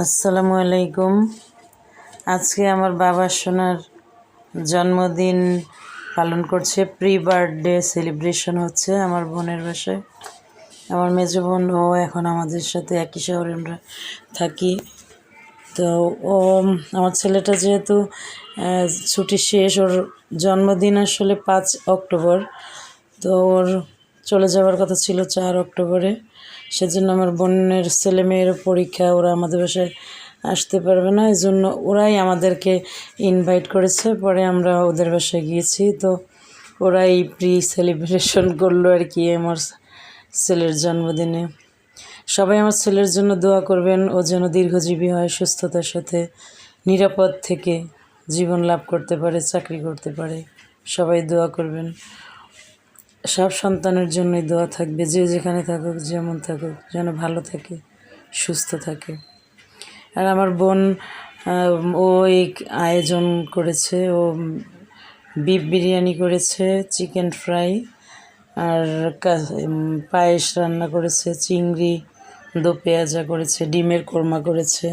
আসসালামু আলাইকুম। আজকে আমার বাবা সোনার জন্মদিন পালন করছে, প্রি বার্থডে সেলিব্রেশন হচ্ছে আমার বোনের বাসায়। আমার মেজো বোন ও এখন আমাদের সাথে একই শহরে আমরা থাকি। তো ও আমার ছেলেটা যেহেতু ছুটি শেষ, ওর জন্মদিন আসলে 5 অক্টোবর, তো ওর চলে যাওয়ার কথা ছিল 4 অক্টোবরে। সেজন্য আমার বোনের ছেলে মেয়ের পরীক্ষা, ওরা আমাদের বাসায় আসতে পারবে না, এই জন্য ওরাই আমাদেরকে ইনভাইট করেছে। পরে আমরা ওদের বাসায় গিয়েছি, তো ওরাই প্রি সেলিব্রেশন করলো আর কি আমার ছেলের জন্মদিনে। সবাই আমার ছেলের জন্য দোয়া করবেন, ও যেন দীর্ঘজীবী হয়, সুস্থতার সাথে নিরাপদ থেকে জীবন লাভ করতে পারে, চাকরি করতে পারে। সবাই দোয়া করবেন। সব সন্তানের জন্যই দোয়া থাকবে, যে যেখানে থাকুক, যেমন থাকুক, যেন ভালো থাকে, সুস্থ থাকে। আর আমার বোন ও এই আয়োজন করেছে, ও বিফ বিরিয়ানি করেছে, চিকেন ফ্রাই, আর পায়েস রান্না করেছে, চিংড়ি দো পেঁয়াজা করেছে, ডিমের কোরমা করেছে।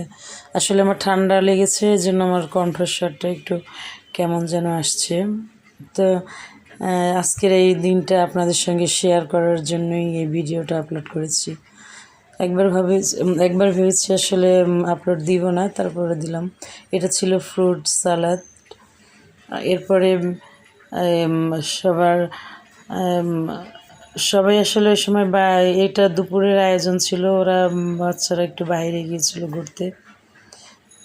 আসলে আমার ঠান্ডা লেগেছে, এই জন্য আমার কণ্ঠস্বরটা একটু কেমন যেন আসছে। তো আজকের এই দিনটা আপনাদের সঙ্গে শেয়ার করার জন্যই এই ভিডিওটা আপলোড করেছি। একবার ভেবেছি আসলে আপলোড দিব না, তারপরে দিলাম। এটা ছিল ফ্রুট সালাদ। এরপরে সবাই আসলে ওই সময় এটা দুপুরের আয়োজন ছিল, ওরা বাচ্চারা একটু বাইরে গিয়েছিল ঘুরতে।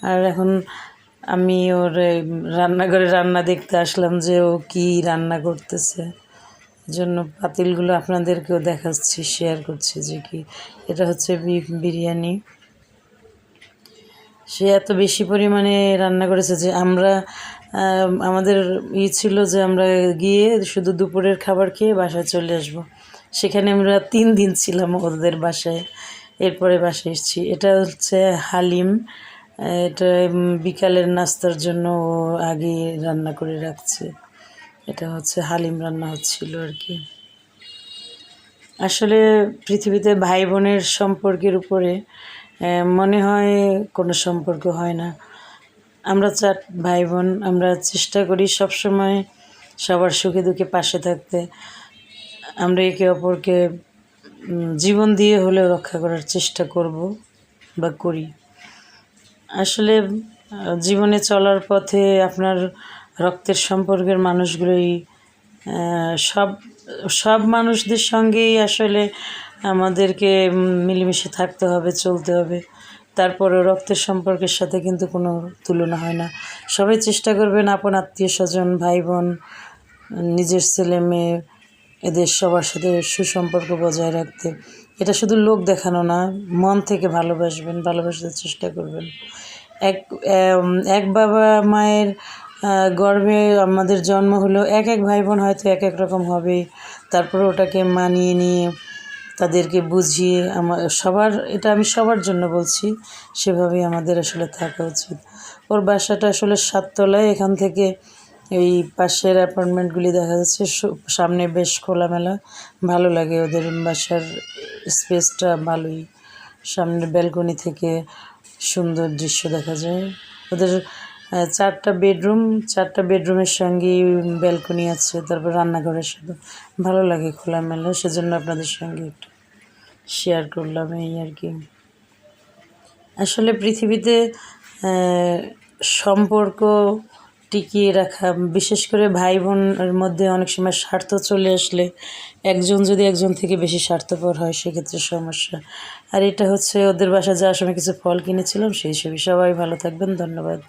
আর এখন আমি ওর রান্নাঘরে রান্না দেখতে আসলাম যে ও কি রান্না করতেছে। জন্য পাতিলগুলো আপনাদেরকেও দেখাচ্ছি, শেয়ার করছি যে কি। এটা হচ্ছে বিফ বিরিয়ানি। সে এত বেশি পরিমাণে রান্না করেছে যে আমরা আমাদের ছিল যে আমরা গিয়ে শুধু দুপুরের খাবার খেয়ে বাসায় চলে আসব। সেখানে আমরা 3 দিন ছিলাম ওদের বাসায়, এরপরে বাসায় এসেছি। এটা হচ্ছে হালিম। এটা বিকালের নাস্তার জন্য ও আগে রান্না করে রাখছে। এটা হচ্ছে হালিম রান্না হচ্ছিল আর কি। আসলে পৃথিবীতে ভাই বোনের সম্পর্কের উপরে মনে হয় কোনো সম্পর্ক হয় না। আমরা 4 ভাই বোন, আমরা চেষ্টা করি সবসময় সবার সুখে দুঃখে পাশে থাকতে। আমরা একে অপরকে জীবন দিয়ে হলেও রক্ষা করার চেষ্টা করব বা করি। আসলে জীবনে চলার পথে আপনার রক্তের সম্পর্কের মানুষগুলোই সব সব মানুষদের সঙ্গেই আসলে আমাদেরকে মিলেমিশে থাকতে হবে, চলতে হবে। তারপরে রক্তের সম্পর্কের সাথে কিন্তু কোনো তুলনা হয় না। সবাই চেষ্টা করবেন আপন আত্মীয় স্বজন, ভাই বোন, নিজের ছেলে মেয়ে, এদের সবার সাথে সুসম্পর্ক বজায় রাখতে। এটা শুধু লোক দেখানো না, মন থেকে ভালোবাসবেন, ভালোবাসতে চেষ্টা করবেন। এক বাবা মায়ের গর্ভে আমাদের জন্ম হলো, এক ভাই বোন হয়তো এক রকম হবে। তারপরে ওটাকে মানিয়ে নিয়ে তাদেরকে বুঝিয়ে এটা আমি সবার জন্য বলছি, সেভাবেই আমাদের আসলে থাকা উচিত। ওর বাসাটা আসলে 7 তলায়, এখান থেকে এই পাশের অ্যাপার্টমেন্টগুলি দেখা যাচ্ছে, সামনে বেশ খোলামেলা, ভালো লাগে। ওদের বাসার স্পেসটা ভালোই, সামনে ব্যালকনি থেকে সুন্দর দৃশ্য দেখা যায়। ওদের 4টা বেডরুম, 4টা বেডরুমের সঙ্গেই ব্যালকনি আছে, তারপর রান্নাঘরের সাথে ভালো লাগে খোলামেলা। সেজন্য আপনাদের সঙ্গে একটু শেয়ার করলাম এই আর কি। আসলে পৃথিবীতে সম্পর্ক টিকিয়ে রাখা, বিশেষ করে ভাই বোনের মধ্যে অনেক সময় স্বার্থ চলে আসলে একজন যদি একজন থেকে বেশি স্বার্থপর হয়, সেক্ষেত্রে সমস্যা। আর এটা হচ্ছে ওদের বাসায় যাওয়ার সময় কিছু ফল কিনেছিলাম, সেই সবই। সবাই ভালো থাকবেন, ধন্যবাদ।